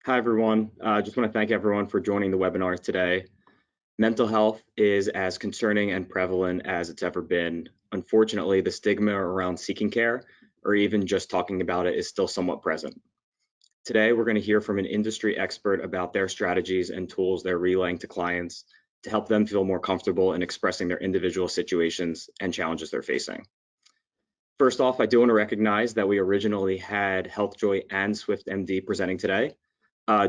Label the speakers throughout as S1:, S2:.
S1: Hi, everyone. I just want to thank everyone for joining the webinar today. Mental health is as concerning and prevalent as it's ever been. Unfortunately, the stigma around seeking care or even just talking about it is still somewhat present. Today, we're going to hear from an industry expert about their strategies and tools they're relaying to clients to help them feel more comfortable in expressing their individual situations and challenges they're facing. First off, I do want to recognize that we originally had HealthJoy and SwiftMD presenting today.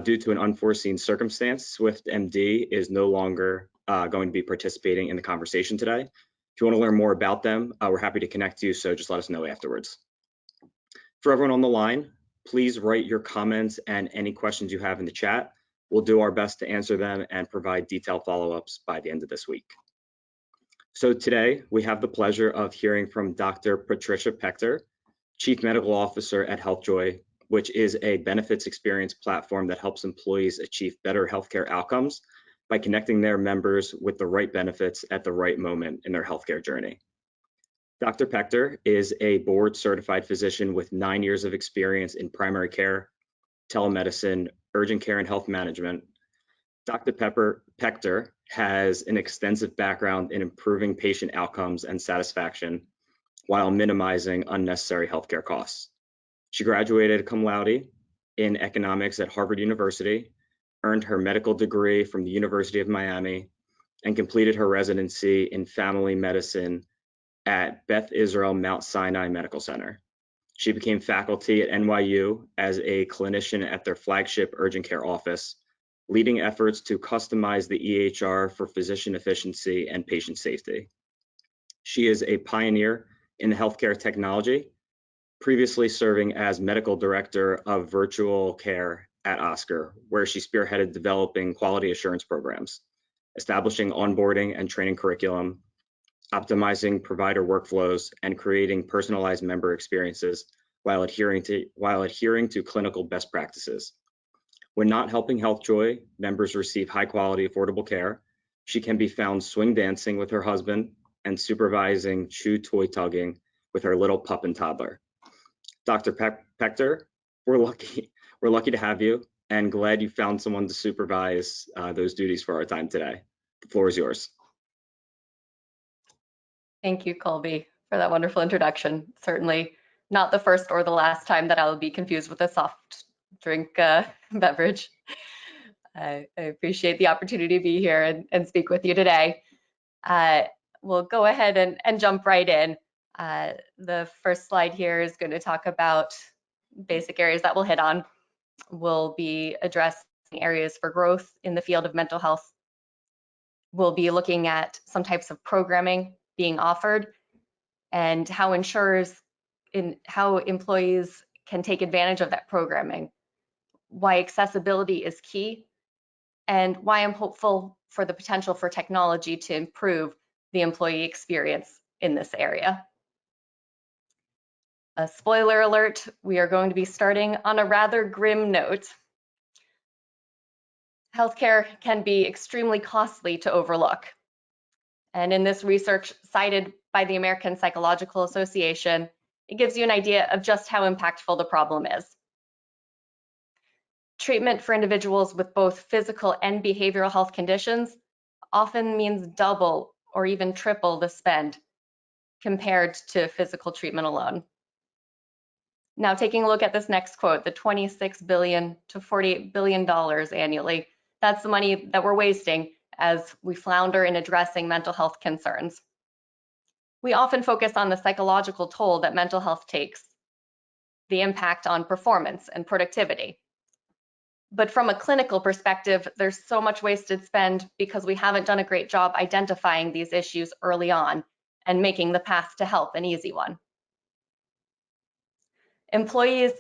S1: Due to an unforeseen circumstance, SwiftMD is no longer going to be participating in the conversation today. If you want to learn more about them, we're happy to connect you, so just let us know afterwards. For everyone on the line, please write your comments and any questions you have in the chat. We'll do our best to answer them and provide detailed follow-ups by the end of this week. So today, we have the pleasure of hearing from Dr. Patricia Pechter, Chief Medical Officer at HealthJoy, which is a benefits experience platform that helps employees achieve better healthcare outcomes by connecting their members with the right benefits at the right moment in their healthcare journey. Dr. Pechter is a board certified physician with 9 years of experience in primary care, telemedicine, urgent care, and health management. Dr. Pechter has an extensive background in improving patient outcomes and satisfaction while minimizing unnecessary healthcare costs. She graduated cum laude in economics at Harvard University, earned her medical degree from the University of Miami, and completed her residency in family medicine at Beth Israel Mount Sinai Medical Center. She became faculty at NYU as a clinician at their flagship urgent care office, leading efforts to customize the EHR for physician efficiency and patient safety. She is a pioneer in healthcare technology, previously serving as medical director of virtual care at Oscar, where she spearheaded developing quality assurance programs, establishing onboarding and training curriculum, optimizing provider workflows, and creating personalized member experiences while adhering to clinical best practices. When not helping HealthJoy members receive high quality, affordable care, she can be found swing dancing with her husband and supervising chew toy tugging with her little pup and toddler. Dr. Pechter, we're lucky to have you and glad you found someone to supervise those duties for our time today. The floor is yours.
S2: Thank you, Colby, for that wonderful introduction. Certainly not the first or the last time that I'll be confused with a soft drink beverage. I appreciate the opportunity to be here and speak with you today. We'll go ahead and jump right in. The first slide here is going to talk about basic areas that we'll hit on. We'll be addressing areas for growth in the field of mental health. We'll be looking at some types of programming being offered and how employees can take advantage of that programming, why accessibility is key, and why I'm hopeful for the potential for technology to improve the employee experience in this area. A spoiler alert, we are going to be starting on a rather grim note. Healthcare can be extremely costly to overlook. And in this research cited by the American Psychological Association, it gives you an idea of just how impactful the problem is. Treatment for individuals with both physical and behavioral health conditions often means double or even triple the spend compared to physical treatment alone. Now, taking a look at this next quote, the $26 billion to $48 billion annually, that's the money that we're wasting as we flounder in addressing mental health concerns. We often focus on the psychological toll that mental health takes, the impact on performance and productivity. But from a clinical perspective, there's so much wasted spend because we haven't done a great job identifying these issues early on and making the path to help an easy one. Employees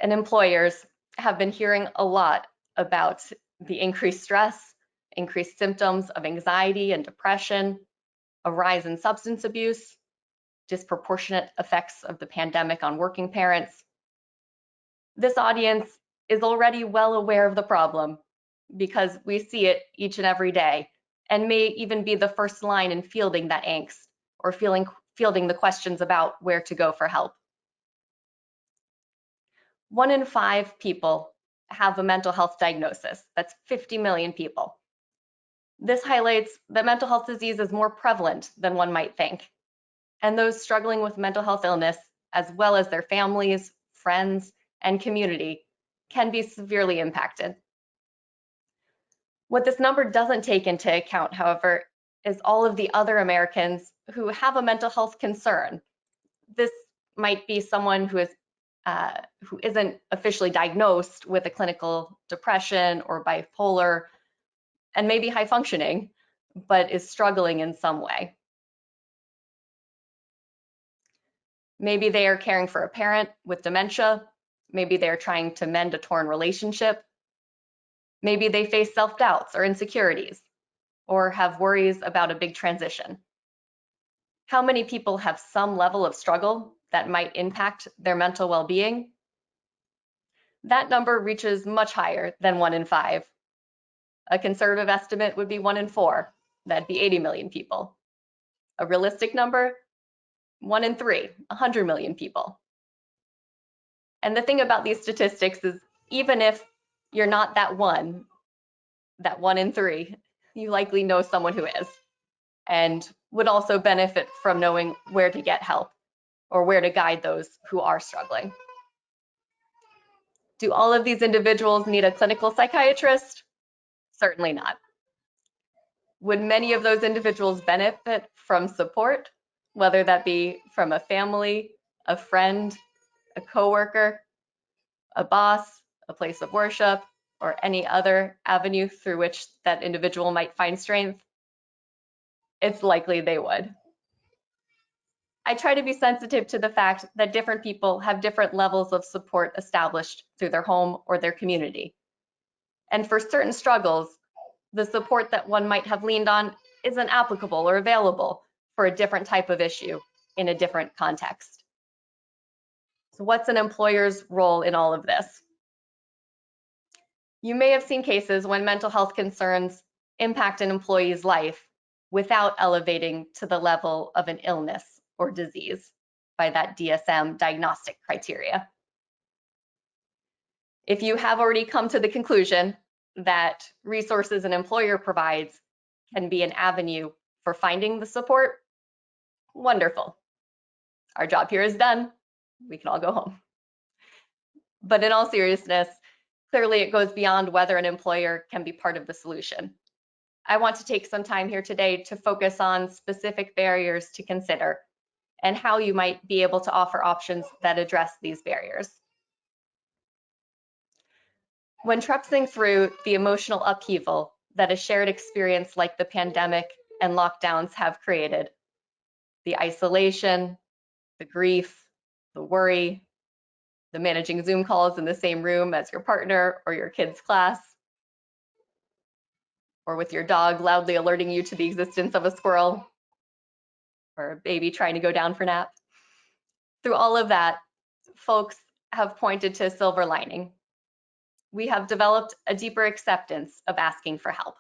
S2: and employers have been hearing a lot about the increased stress, increased symptoms of anxiety and depression, a rise in substance abuse, disproportionate effects of the pandemic on working parents. This audience is already well aware of the problem because we see it each and every day and may even be the first line in fielding that angst or fielding the questions about where to go for help. 1 in 5 people have a mental health diagnosis. That's 50 million people. This highlights that mental health disease is more prevalent than one might think. And those struggling with mental health illness, as well as their families, friends, and community, can be severely impacted. What this number doesn't take into account, however, is all of the other Americans who have a mental health concern. This might be someone who isn't officially diagnosed with a clinical depression or bipolar, and maybe high functioning, but is struggling in some way. Maybe they are caring for a parent with dementia. Maybe they're trying to mend a torn relationship. Maybe they face self-doubts or insecurities, or have worries about a big transition. How many people have some level of struggle that might impact their mental well-being? That number reaches much higher than 1 in 5. A conservative estimate would be 1 in 4. That'd be 80 million people. A realistic number, 1 in 3, 100 million people. And the thing about these statistics is, even if you're not that 1 in 3, you likely know someone who is, and would also benefit from knowing where to get help or where to guide those who are struggling. Do all of these individuals need a clinical psychiatrist? Certainly not. Would many of those individuals benefit from support, whether that be from a family, a friend, a coworker, a boss, a place of worship, or any other avenue through which that individual might find strength? It's likely they would. I try to be sensitive to the fact that different people have different levels of support established through their home or their community. And for certain struggles, the support that one might have leaned on isn't applicable or available for a different type of issue in a different context. So what's an employer's role in all of this? You may have seen cases when mental health concerns impact an employee's life without elevating to the level of an illness or disease by that DSM diagnostic criteria. If you have already come to the conclusion that resources an employer provides can be an avenue for finding the support, wonderful. Our job here is done. We can all go home. But in all seriousness, clearly it goes beyond whether an employer can be part of the solution. I want to take some time here today to focus on specific barriers to consider and how you might be able to offer options that address these barriers. When trudging through the emotional upheaval that a shared experience like the pandemic and lockdowns have created, the isolation, the grief, the worry, the managing Zoom calls in the same room as your partner or your kid's class, or with your dog loudly alerting you to the existence of a squirrel, or a baby trying to go down for a nap. Through all of that, folks have pointed to a silver lining. We have developed a deeper acceptance of asking for help.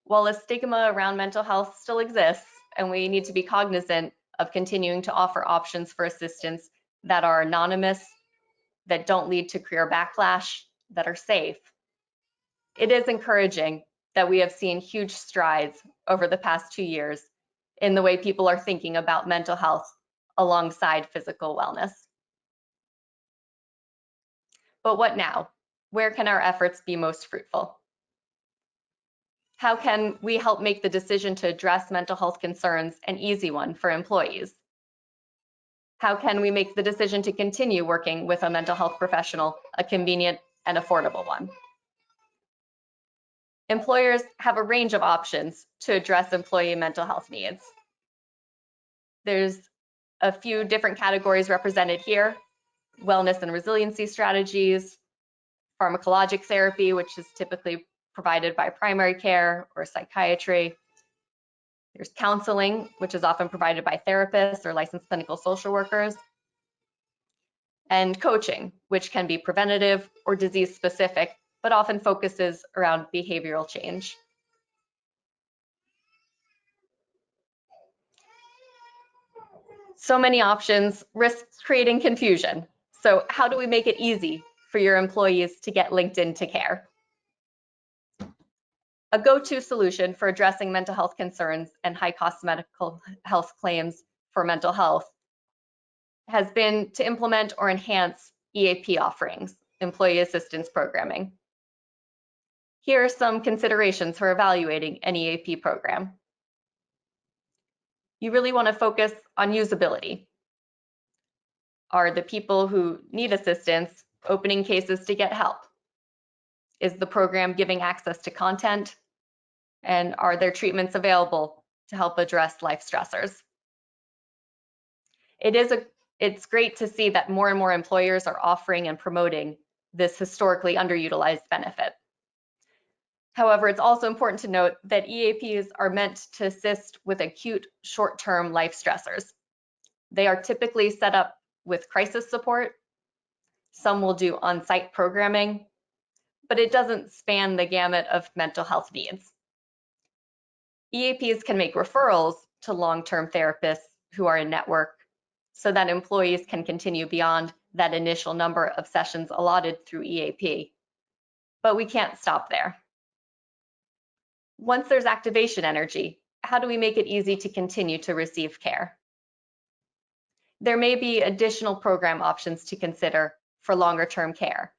S2: While a stigma around mental health still exists, and we need to be cognizant of continuing to offer options for assistance that are anonymous, that don't lead to career backlash, that are safe, it is encouraging that we have seen huge strides over the past 2 years in the way people are thinking about mental health alongside physical wellness. But what now? Where can our efforts be most fruitful? How can we help make the decision to address mental health concerns an easy one for employees? How can we make the decision to continue working with a mental health professional a convenient and affordable one? Employers have a range of options to address employee mental health needs. There's a few different categories represented here: wellness and resiliency strategies, pharmacologic therapy, which is typically provided by primary care or psychiatry. There's counseling, which is often provided by therapists or licensed clinical social workers. And coaching, which can be preventative or disease specific, but often focuses around behavioral change. So many options risks creating confusion. So how do we make it easy for your employees to get linked into care. A go-to solution for addressing mental health concerns and high-cost medical health claims for mental health has been to implement or enhance EAP offerings, employee assistance programming. Here are some considerations for evaluating an EAP program. You really want to focus on usability. Are the people who need assistance opening cases to get help? Is the program giving access to content? And are there treatments available to help address life stressors? It's great to see that more and more employers are offering and promoting this historically underutilized benefit. However, it's also important to note that EAPs are meant to assist with acute short-term life stressors. They are typically set up with crisis support. Some will do on-site programming, but it doesn't span the gamut of mental health needs. EAPs can make referrals to long-term therapists who are in network so that employees can continue beyond that initial number of sessions allotted through EAP. But we can't stop there. Once there's activation energy, how do we make it easy to continue to receive care? There may be additional program options to consider for longer-term care.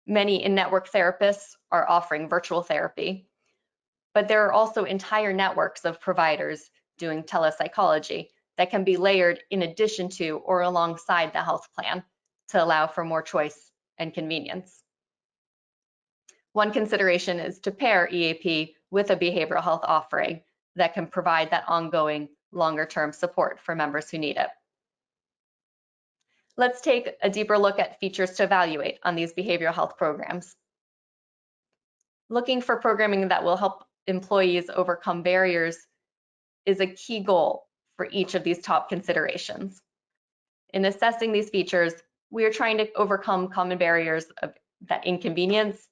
S2: Many in-network therapists are offering virtual therapy, but there are also entire networks of providers doing telepsychology that can be layered in addition to or alongside the health plan to allow for more choice and convenience. One consideration is to pair EAP with a behavioral health offering that can provide that ongoing longer-term support for members who need it. Let's take a deeper look at features to evaluate on these behavioral health programs. Looking for programming that will help employees overcome barriers is a key goal for each of these top considerations. In assessing these features, we are trying to overcome common barriers of that inconvenience,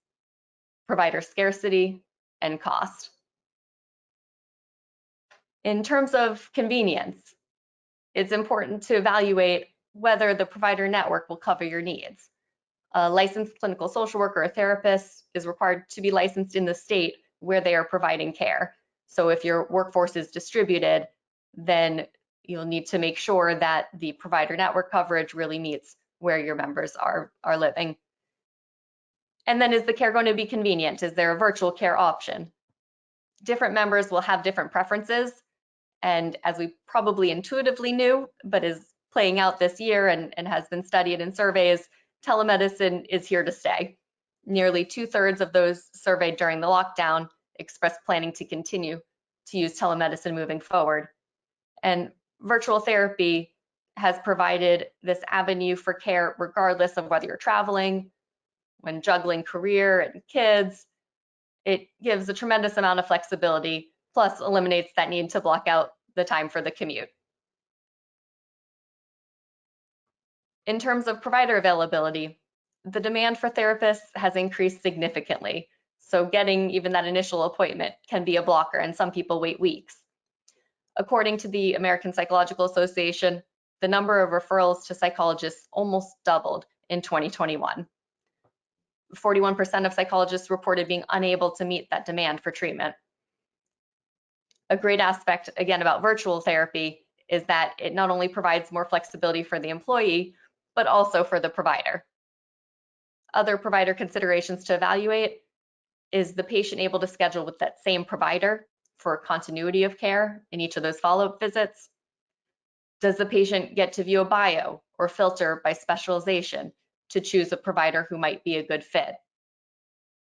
S2: provider scarcity, and cost. In terms of convenience, it's important to evaluate whether the provider network will cover your needs. A licensed clinical social worker or therapist is required to be licensed in the state where they are providing care. So if your workforce is distributed, then you'll need to make sure that the provider network coverage really meets where your members are living. And then is the care going to be convenient? Is there a virtual care option? Different members will have different preferences. And as we probably intuitively knew, but is playing out this year and has been studied in surveys, telemedicine is here to stay. Nearly 2/3 of those surveyed during the lockdown expressed planning to continue to use telemedicine moving forward. And virtual therapy has provided this avenue for care regardless of whether you're traveling, when juggling career and kids. It gives a tremendous amount of flexibility, plus eliminates that need to block out the time for the commute. In terms of provider availability, the demand for therapists has increased significantly. So getting even that initial appointment can be a blocker, and some people wait weeks. According to the American Psychological Association, the number of referrals to psychologists almost doubled in 2021. 41% of psychologists reported being unable to meet that demand for treatment. A great aspect, again, about virtual therapy is that it not only provides more flexibility for the employee, but also for the provider. Other provider considerations to evaluate is the patient able to schedule with that same provider for continuity of care in each of those follow-up visits? Does the patient get to view a bio or filter by specialization to choose a provider who might be a good fit?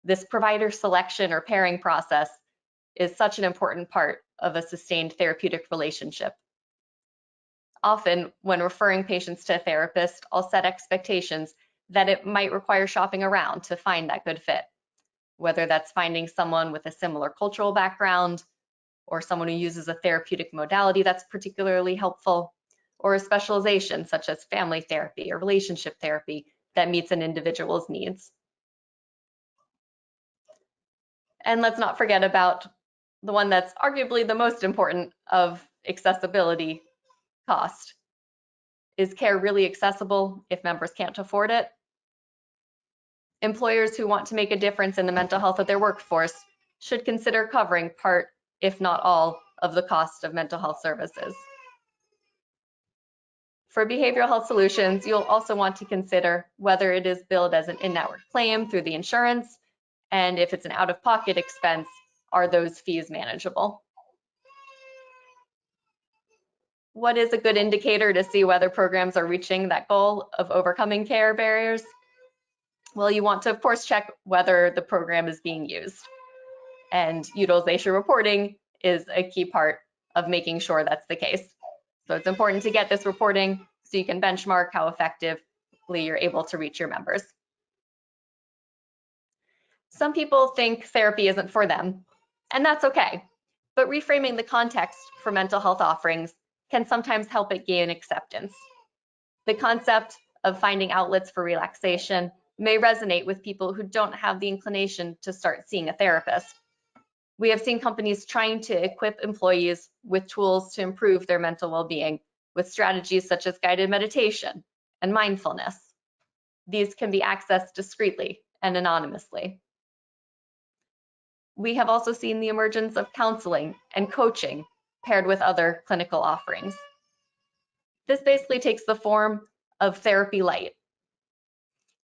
S2: This provider selection or pairing process is such an important part of a sustained therapeutic relationship. Often, when referring patients to a therapist, I'll set expectations that it might require shopping around to find that good fit, whether that's finding someone with a similar cultural background, or someone who uses a therapeutic modality that's particularly helpful, or a specialization such as family therapy or relationship therapy that meets an individual's needs. And let's not forget about the one that's arguably the most important of accessibility: cost. Is care really accessible if members can't afford it? Employers who want to make a difference in the mental health of their workforce should consider covering part, if not all, of the cost of mental health services. For behavioral health solutions, you'll also want to consider whether it is billed as an in-network claim through the insurance, and if it's an out-of-pocket expense, are those fees manageable? What is a good indicator to see whether programs are reaching that goal of overcoming care barriers? Well, you want to, of course, check whether the program is being used. And utilization reporting is a key part of making sure that's the case. So it's important to get this reporting so you can benchmark how effectively you're able to reach your members. Some people think therapy isn't for them, and that's okay. But reframing the context for mental health offerings can sometimes help it gain acceptance. The concept of finding outlets for relaxation may resonate with people who don't have the inclination to start seeing a therapist. We have seen companies trying to equip employees with tools to improve their mental well-being with strategies such as guided meditation and mindfulness. These can be accessed discreetly and anonymously. We have also seen the emergence of counseling and coaching paired with other clinical offerings. This basically takes the form of therapy light.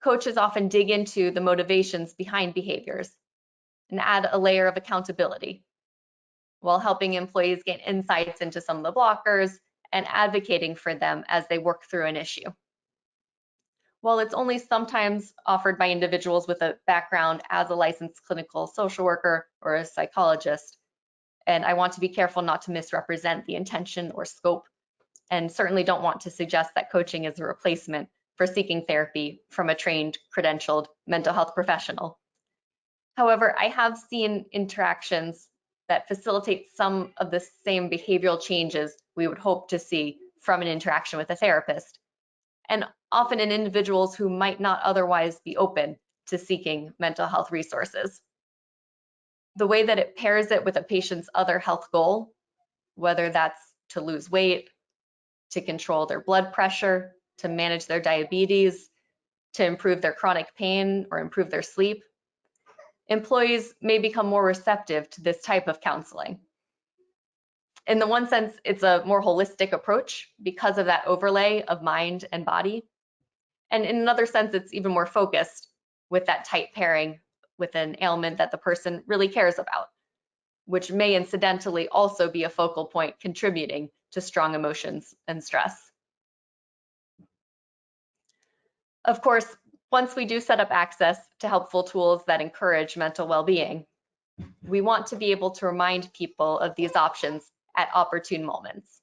S2: Coaches often dig into the motivations behind behaviors and add a layer of accountability while helping employees gain insights into some of the blockers and advocating for them as they work through an issue. While it's only sometimes offered by individuals with a background as a licensed clinical social worker or a psychologist, and I want to be careful not to misrepresent the intention or scope, and certainly don't want to suggest that coaching is a replacement for seeking therapy from a trained, credentialed mental health professional. However, I have seen interactions that facilitate some of the same behavioral changes we would hope to see from an interaction with a therapist, and often in individuals who might not otherwise be open to seeking mental health resources. The way that it pairs it with a patient's other health goal, whether that's to lose weight, to control their blood pressure, to manage their diabetes, to improve their chronic pain or improve their sleep, employees may become more receptive to this type of counseling. In the one sense, it's a more holistic approach because of that overlay of mind and body. And in another sense, it's even more focused with that tight pairing with an ailment that the person really cares about, which may incidentally also be a focal point contributing to strong emotions and stress. Of course, once we do set up access to helpful tools that encourage mental well-being, we want to be able to remind people of these options at opportune moments.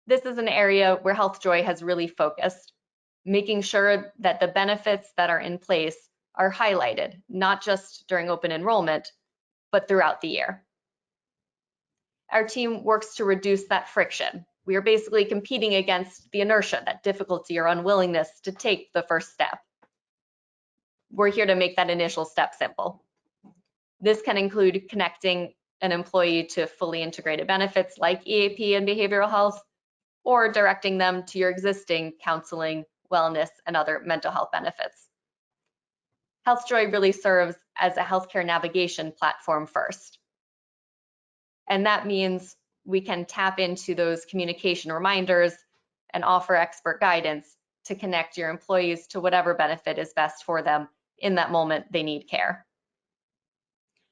S2: This is an area where HealthJoy has really focused, making sure that the benefits that are in place are highlighted, not just during open enrollment, but throughout the year. Our team works to reduce that friction. We are basically competing against the inertia, that difficulty or unwillingness to take the first step. We're here to make that initial step simple. This can include connecting an employee to fully integrated benefits like EAP and behavioral health, or directing them to your existing counseling, wellness, and other mental health benefits. HealthJoy really serves as a healthcare navigation platform first. And that means we can tap into those communication reminders and offer expert guidance to connect your employees to whatever benefit is best for them in that moment they need care.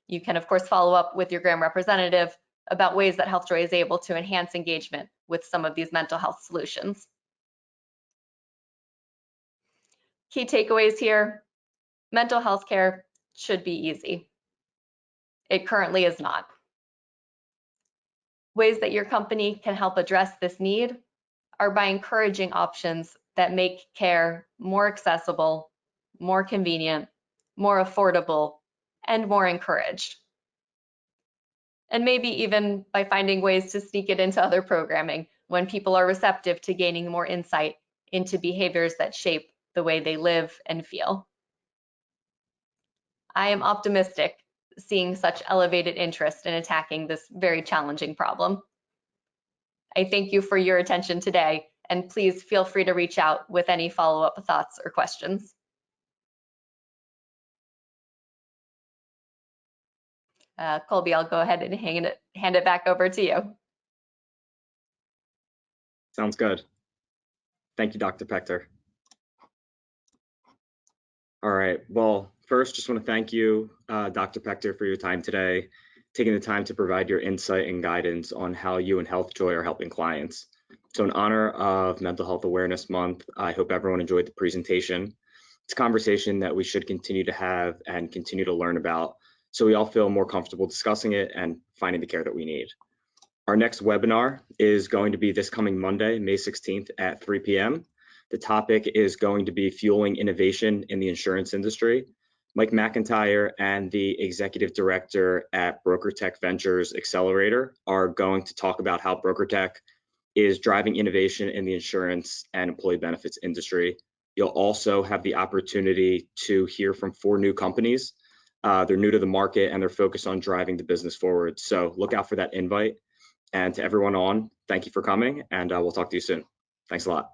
S2: You can, of course, follow up with your Graham representative about ways that HealthJoy is able to enhance engagement with some of these mental health solutions. Key takeaways here: mental health care should be easy. It currently is not. Ways that your company can help address this need are by encouraging options that make care more accessible, more convenient, more affordable, and more encouraged. And maybe even by finding ways to sneak it into other programming when people are receptive to gaining more insight into behaviors that shape the way they live and feel. I am optimistic seeing such elevated interest in attacking this very challenging problem. I thank you for your attention today, and please feel free to reach out with any follow-up thoughts or questions. Colby, I'll go ahead and hand it back over to you.
S1: Sounds good. Thank you, Dr. Pechter. All right, well, first, just want to thank you, Dr. Pechter, for your time today, taking the time to provide your insight and guidance on how you and HealthJoy are helping clients. So in honor of Mental Health Awareness Month, I hope everyone enjoyed the presentation. It's a conversation that we should continue to have and continue to learn about, so we all feel more comfortable discussing it and finding the care that we need. Our next webinar is going to be this coming Monday, May 16th at 3 p.m. The topic is going to be fueling innovation in the insurance industry. Mike McIntyre and the executive director at BrokerTech Ventures Accelerator are going to talk about how BrokerTech is driving innovation in the insurance and employee benefits industry. You'll also have the opportunity to hear from 4 new companies. They're new to the market and they're focused on driving the business forward. So look out for that invite. And to everyone on, thank you for coming, and we'll talk to you soon. Thanks a lot.